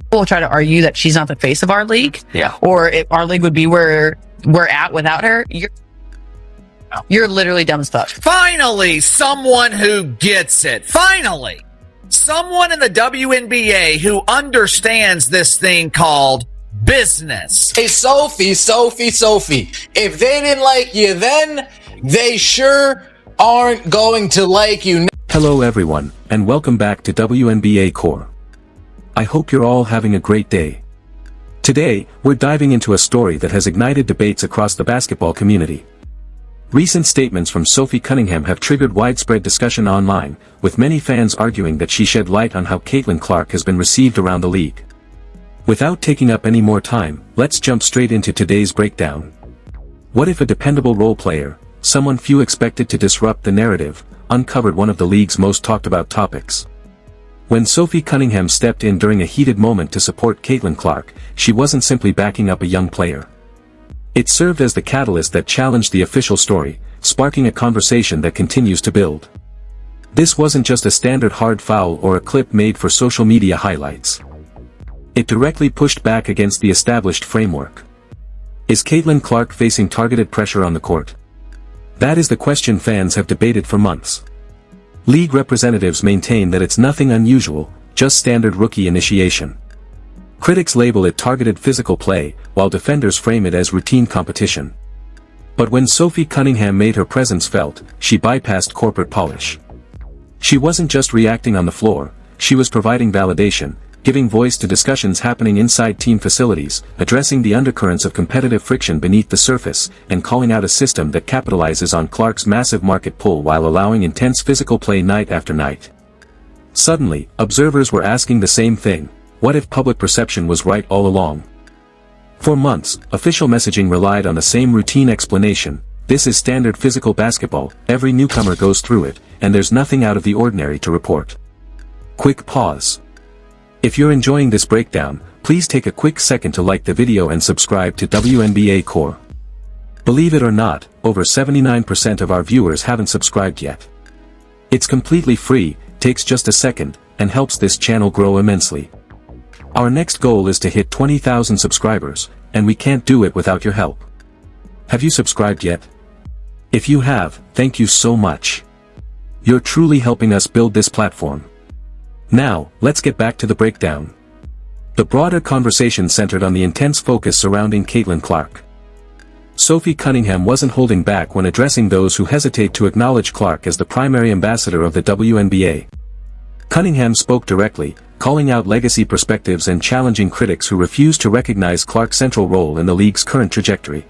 People try to argue that she's not the face of our league. Yeah. Or if our league would be where we're at without her. You're literally dumb as fuck. Finally, someone who gets it. Finally, someone in the WNBA who understands this thing called business. Hey, Sophie. If they didn't like you then, they sure aren't going to like you now. Hello everyone, and welcome back to WNBA Core. I hope you're all having a great day. Today, we're diving into a story that has ignited debates across the basketball community. Recent statements from Sophie Cunningham have triggered widespread discussion online, with many fans arguing that she shed light on how Caitlin Clark has been received around the league. Without taking up any more time, let's jump straight into today's breakdown. What if a dependable role player, someone few expected to disrupt the narrative, uncovered one of the league's most talked about topics? When Sophie Cunningham stepped in during a heated moment to support Caitlin Clark, she wasn't simply backing up a young player. It served as the catalyst that challenged the official story, sparking a conversation that continues to build. This wasn't just a standard hard foul or a clip made for social media highlights. It directly pushed back against the established framework. Is Caitlin Clark facing targeted pressure on the court? That is the question fans have debated for months. League representatives maintain that it's nothing unusual, just standard rookie initiation. Critics label it targeted physical play, while defenders frame it as routine competition. But when Sophie Cunningham made her presence felt, she bypassed corporate polish. She wasn't just reacting on the floor, she was providing validation, giving voice to discussions happening inside team facilities, addressing the undercurrents of competitive friction beneath the surface, and calling out a system that capitalizes on Clark's massive market pull while allowing intense physical play night after night. Suddenly, observers were asking the same thing: what if public perception was right all along? For months, official messaging relied on the same routine explanation: this is standard physical basketball, every newcomer goes through it, and there's nothing out of the ordinary to report. Quick pause. If you're enjoying this breakdown, please take a quick second to like the video and subscribe to WNBA Core. Believe it or not, over 79% of our viewers haven't subscribed yet. It's completely free, takes just a second, and helps this channel grow immensely. Our next goal is to hit 20,000 subscribers, and we can't do it without your help. Have you subscribed yet? If you have, thank you so much. You're truly helping us build this platform. Now, let's get back to the breakdown. The broader conversation centered on the intense focus surrounding Caitlin Clark. Sophie Cunningham wasn't holding back when addressing those who hesitate to acknowledge Clark as the primary ambassador of the WNBA. Cunningham spoke directly, calling out legacy perspectives and challenging critics who refuse to recognize Clark's central role in the league's current trajectory.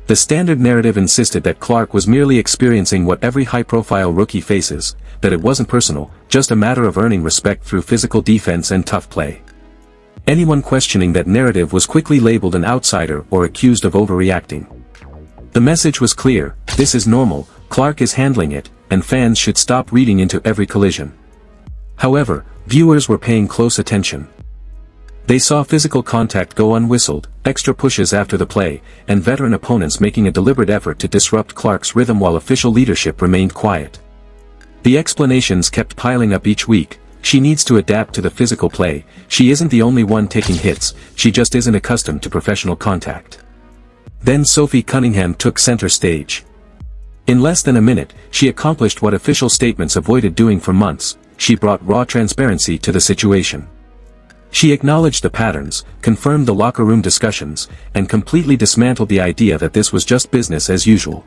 The standard narrative insisted that Clark was merely experiencing what every high-profile rookie faces, that it wasn't personal, just a matter of earning respect through physical defense and tough play. Anyone questioning that narrative was quickly labeled an outsider or accused of overreacting. The message was clear: this is normal, Clark is handling it, and fans should stop reading into every collision. However, viewers were paying close attention. They saw physical contact go unwhistled, extra pushes after the play, and veteran opponents making a deliberate effort to disrupt Clark's rhythm while official leadership remained quiet. The explanations kept piling up each week: she needs to adapt to the physical play, she isn't the only one taking hits, she just isn't accustomed to professional contact. Then Sophie Cunningham took center stage. In less than a minute, she accomplished what official statements avoided doing for months: she brought raw transparency to the situation. She acknowledged the patterns, confirmed the locker room discussions, and completely dismantled the idea that this was just business as usual.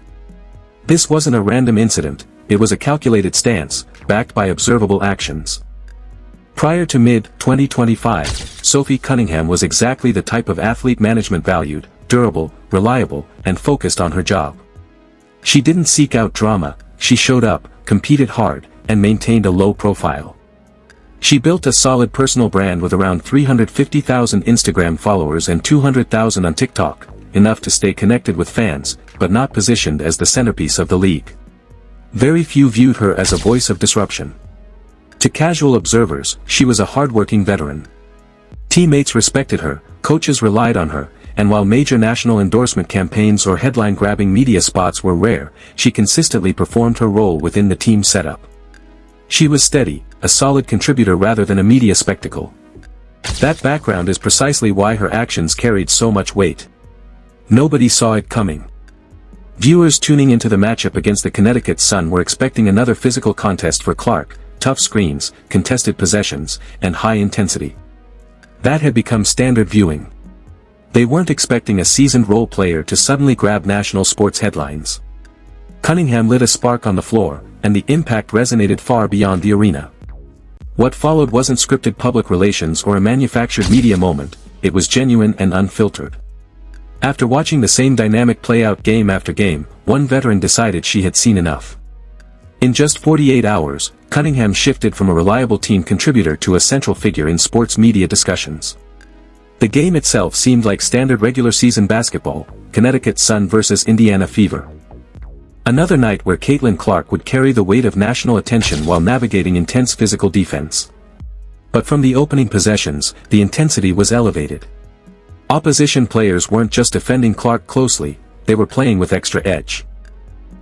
This wasn't a random incident, it was a calculated stance, backed by observable actions. Prior to mid-2025, Sophie Cunningham was exactly the type of athlete management valued: durable, reliable, and focused on her job. She didn't seek out drama, she showed up, competed hard, and maintained a low profile. She built a solid personal brand with around 350,000 Instagram followers and 200,000 on TikTok, enough to stay connected with fans, but not positioned as the centerpiece of the league. Very few viewed her as a voice of disruption. To casual observers, she was a hardworking veteran. Teammates respected her, coaches relied on her, and while major national endorsement campaigns or headline-grabbing media spots were rare, she consistently performed her role within the team setup. She was steady, a solid contributor rather than a media spectacle. That background is precisely why her actions carried so much weight. Nobody saw it coming. Viewers tuning into the matchup against the Connecticut Sun were expecting another physical contest for Clark, tough screens, contested possessions, and high intensity. That had become standard viewing. They weren't expecting a seasoned role player to suddenly grab national sports headlines. Cunningham lit a spark on the floor, and the impact resonated far beyond the arena. What followed wasn't scripted public relations or a manufactured media moment, it was genuine and unfiltered. After watching the same dynamic play out game after game, one veteran decided she had seen enough. In just 48 hours, Cunningham shifted from a reliable team contributor to a central figure in sports media discussions. The game itself seemed like standard regular season basketball, Connecticut Sun versus Indiana Fever. Another night where Caitlin Clark would carry the weight of national attention while navigating intense physical defense. But from the opening possessions, the intensity was elevated. Opposition players weren't just defending Clark closely, they were playing with extra edge.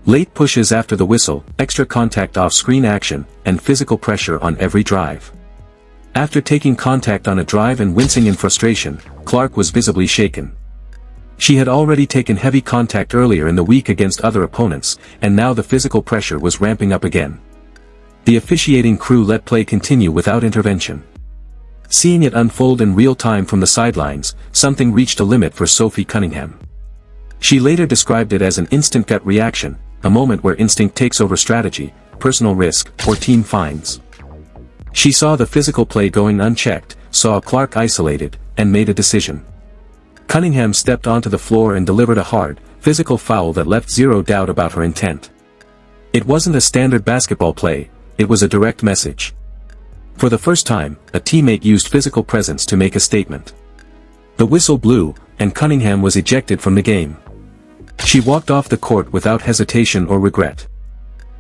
Late pushes after the whistle, extra contact off-screen action, and physical pressure on every drive. After taking contact on a drive and wincing in frustration, Clark was visibly shaken. She had already taken heavy contact earlier in the week against other opponents, and now the physical pressure was ramping up again. The officiating crew let play continue without intervention. Seeing it unfold in real time from the sidelines, something reached a limit for Sophie Cunningham. She later described it as an instant gut reaction, a moment where instinct takes over strategy, personal risk, or team finds. She saw the physical play going unchecked, saw Clark isolated, and made a decision. Cunningham stepped onto the floor and delivered a hard, physical foul that left zero doubt about her intent. It wasn't a standard basketball play, it was a direct message. For the first time, a teammate used physical presence to make a statement. The whistle blew, and Cunningham was ejected from the game. She walked off the court without hesitation or regret.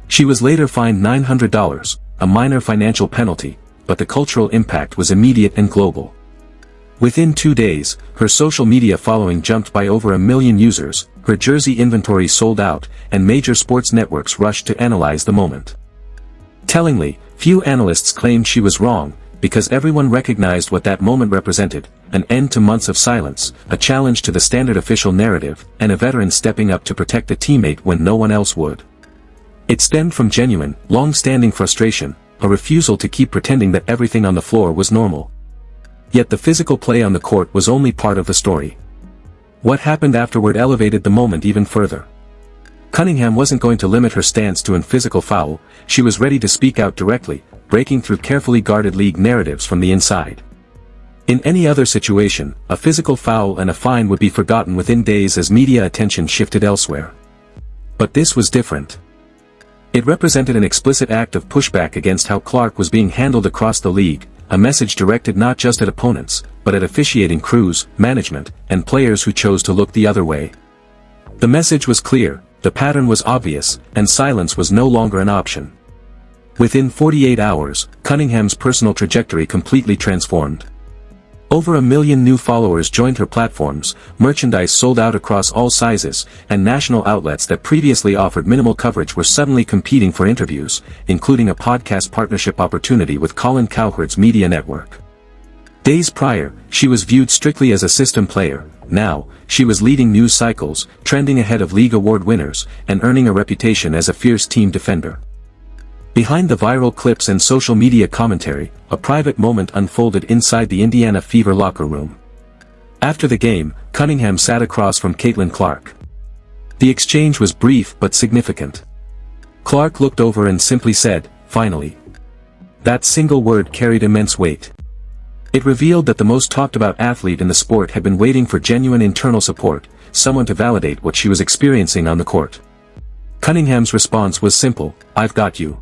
She was later fined $900, a minor financial penalty, but the cultural impact was immediate and global. Within 2 days, her social media following jumped by over 1 million users, her jersey inventory sold out, and major sports networks rushed to analyze the moment. Tellingly, few analysts claimed she was wrong, because everyone recognized what that moment represented, an end to months of silence, a challenge to the standard official narrative, and a veteran stepping up to protect a teammate when no one else would. It stemmed from genuine, long-standing frustration, a refusal to keep pretending that everything on the floor was normal. Yet the physical play on the court was only part of the story. What happened afterward elevated the moment even further. Cunningham wasn't going to limit her stance to an physical foul, she was ready to speak out directly, breaking through carefully guarded league narratives from the inside. In any other situation, a physical foul and a fine would be forgotten within days as media attention shifted elsewhere. But this was different. It represented an explicit act of pushback against how Clark was being handled across the league, a message directed not just at opponents, but at officiating crews, management, and players who chose to look the other way. The message was clear, the pattern was obvious, and silence was no longer an option. Within 48 hours, Cunningham's personal trajectory completely transformed. Over 1 million new followers joined her platforms, merchandise sold out across all sizes, and national outlets that previously offered minimal coverage were suddenly competing for interviews, including a podcast partnership opportunity with Colin Cowherd's media network. Days prior, she was viewed strictly as a system player. Now, she was leading news cycles, trending ahead of league award winners, and earning a reputation as a fierce team defender. Behind the viral clips and social media commentary, a private moment unfolded inside the Indiana Fever locker room. After the game, Cunningham sat across from Caitlin Clark. The exchange was brief but significant. Clark looked over and simply said, "Finally." That single word carried immense weight. It revealed that the most talked about athlete in the sport had been waiting for genuine internal support, someone to validate what she was experiencing on the court. Cunningham's response was simple, "I've got you."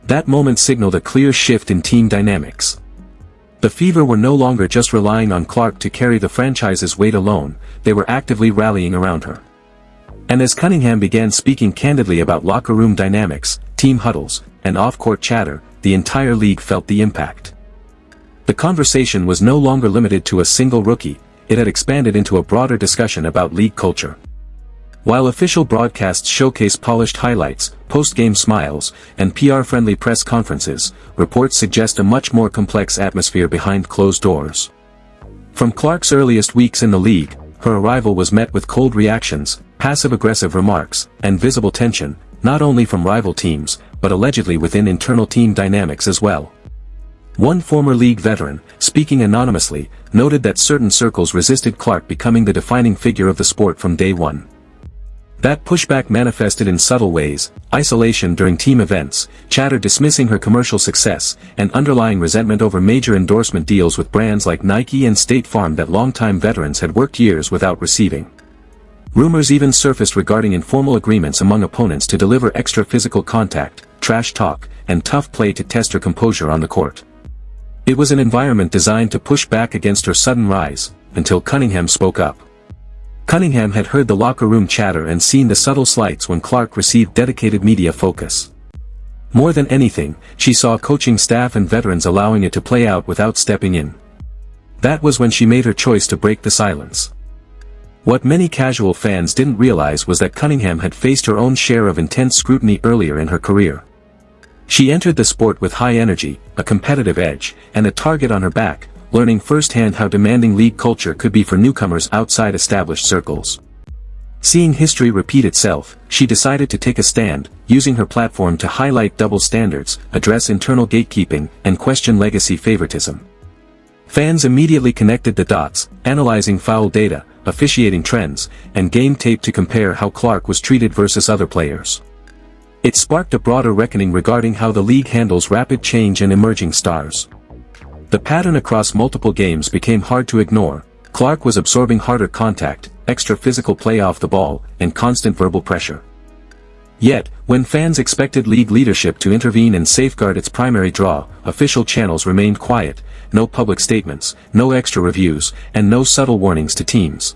That moment signaled a clear shift in team dynamics. The Fever were no longer just relying on Clark to carry the franchise's weight alone, they were actively rallying around her. And as Cunningham began speaking candidly about locker room dynamics, team huddles, and off-court chatter, the entire league felt the impact. The conversation was no longer limited to a single rookie, it had expanded into a broader discussion about league culture. While official broadcasts showcased polished highlights, post-game smiles, and PR-friendly press conferences, reports suggest a much more complex atmosphere behind closed doors. From Clark's earliest weeks in the league, her arrival was met with cold reactions, passive-aggressive remarks, and visible tension, not only from rival teams, but allegedly within internal team dynamics as well. One former league veteran, speaking anonymously, noted that certain circles resisted Clark becoming the defining figure of the sport from day one. That pushback manifested in subtle ways: isolation during team events, chatter dismissing her commercial success, and underlying resentment over major endorsement deals with brands like Nike and State Farm that longtime veterans had worked years without receiving. Rumors even surfaced regarding informal agreements among opponents to deliver extra physical contact, trash talk, and tough play to test her composure on the court. It was an environment designed to push back against her sudden rise, until Cunningham spoke up. Cunningham had heard the locker room chatter and seen the subtle slights when Clark received dedicated media focus. More than anything, she saw coaching staff and veterans allowing it to play out without stepping in. That was when she made her choice to break the silence. What many casual fans didn't realize was that Cunningham had faced her own share of intense scrutiny earlier in her career. She entered the sport with high energy, a competitive edge, and a target on her back, learning firsthand how demanding league culture could be for newcomers outside established circles. Seeing history repeat itself, she decided to take a stand, using her platform to highlight double standards, address internal gatekeeping, and question legacy favoritism. Fans immediately connected the dots, analyzing foul data, officiating trends, and game tape to compare how Clark was treated versus other players. It sparked a broader reckoning regarding how the league handles rapid change and emerging stars. The pattern across multiple games became hard to ignore. Clark was absorbing harder contact, extra physical play off the ball, and constant verbal pressure. Yet, when fans expected league leadership to intervene and safeguard its primary draw, official channels remained quiet: no public statements, no extra reviews, and no subtle warnings to teams.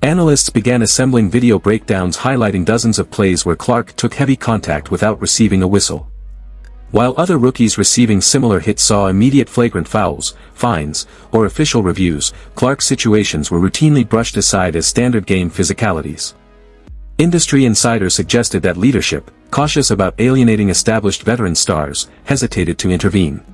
Analysts began assembling video breakdowns highlighting dozens of plays where Clark took heavy contact without receiving a whistle. While other rookies receiving similar hits saw immediate flagrant fouls, fines, or official reviews, Clark's situations were routinely brushed aside as standard game physicalities. Industry insiders suggested that leadership, cautious about alienating established veteran stars, hesitated to intervene.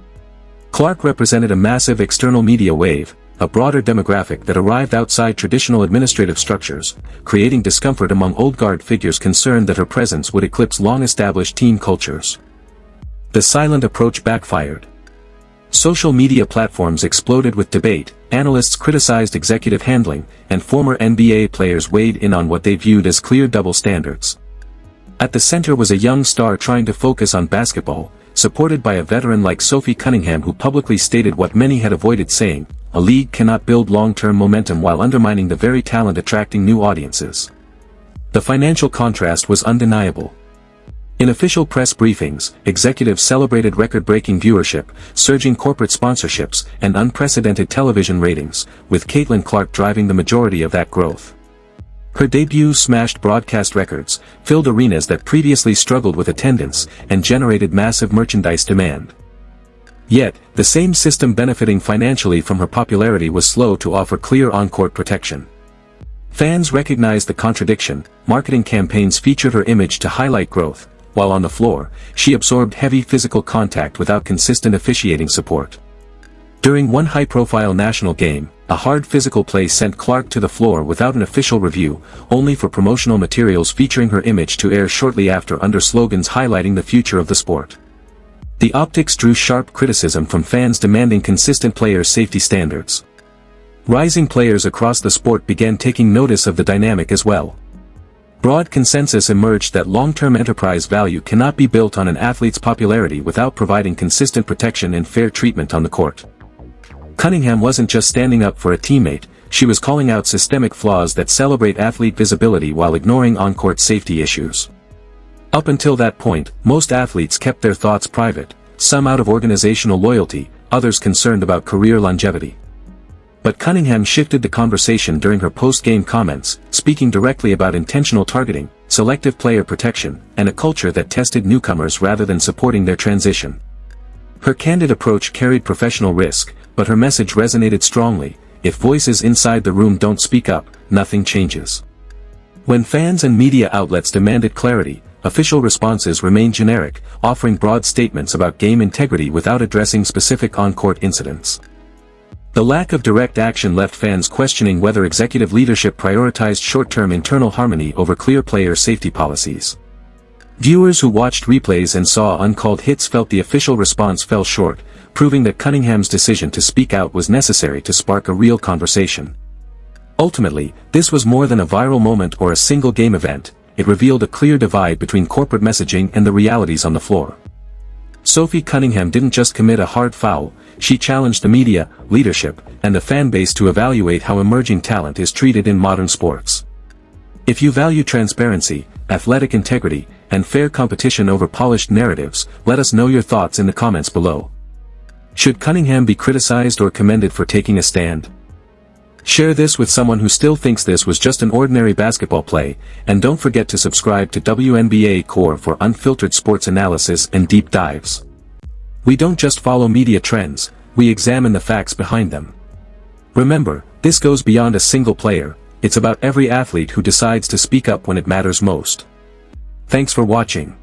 Clark represented a massive external media wave, a broader demographic that arrived outside traditional administrative structures, creating discomfort among old guard figures concerned that her presence would eclipse long-established team cultures. The silent approach backfired. Social media platforms exploded with debate, analysts criticized executive handling, and former NBA players weighed in on what they viewed as clear double standards. At the center was a young star trying to focus on basketball, supported by a veteran like Sophie Cunningham who publicly stated what many had avoided saying: a league cannot build long-term momentum while undermining the very talent attracting new audiences. The financial contrast was undeniable. In official press briefings, executives celebrated record-breaking viewership, surging corporate sponsorships, and unprecedented television ratings, with Caitlin Clark driving the majority of that growth. Her debut smashed broadcast records, filled arenas that previously struggled with attendance, and generated massive merchandise demand. Yet, the same system benefiting financially from her popularity was slow to offer clear on-court protection. Fans recognized the contradiction. Marketing campaigns featured her image to highlight growth, while on the floor, she absorbed heavy physical contact without consistent officiating support. During one high-profile national game, a hard physical play sent Clark to the floor without an official review, only for promotional materials featuring her image to air shortly after under slogans highlighting the future of the sport. The optics drew sharp criticism from fans demanding consistent player safety standards. Rising players across the sport began taking notice of the dynamic as well. Broad consensus emerged that long-term enterprise value cannot be built on an athlete's popularity without providing consistent protection and fair treatment on the court. Cunningham wasn't just standing up for a teammate, she was calling out systemic flaws that celebrate athlete visibility while ignoring on-court safety issues. Up until that point, most athletes kept their thoughts private, some out of organizational loyalty, others concerned about career longevity. But Cunningham shifted the conversation during her post-game comments, speaking directly about intentional targeting, selective player protection, and a culture that tested newcomers rather than supporting their transition. Her candid approach carried professional risk, but her message resonated strongly: if voices inside the room don't speak up, nothing changes. When fans and media outlets demanded clarity, official responses remained generic, offering broad statements about game integrity without addressing specific on-court incidents. The lack of direct action left fans questioning whether executive leadership prioritized short-term internal harmony over clear player safety policies. Viewers who watched replays and saw uncalled hits felt the official response fell short, proving that Cunningham's decision to speak out was necessary to spark a real conversation. Ultimately, this was more than a viral moment or a single game event. It revealed a clear divide between corporate messaging and the realities on the floor. Sophie Cunningham didn't just commit a hard foul, she challenged the media, leadership, and the fan base to evaluate how emerging talent is treated in modern sports. If you value transparency, athletic integrity, and fair competition over polished narratives, let us know your thoughts in the comments below. Should Cunningham be criticized or commended for taking a stand? Share this with someone who still thinks this was just an ordinary basketball play, and don't forget to subscribe to WNBA Core for unfiltered sports analysis and deep dives. We don't just follow media trends, we examine the facts behind them. Remember, this goes beyond a single player, it's about every athlete who decides to speak up when it matters most. Thanks for watching.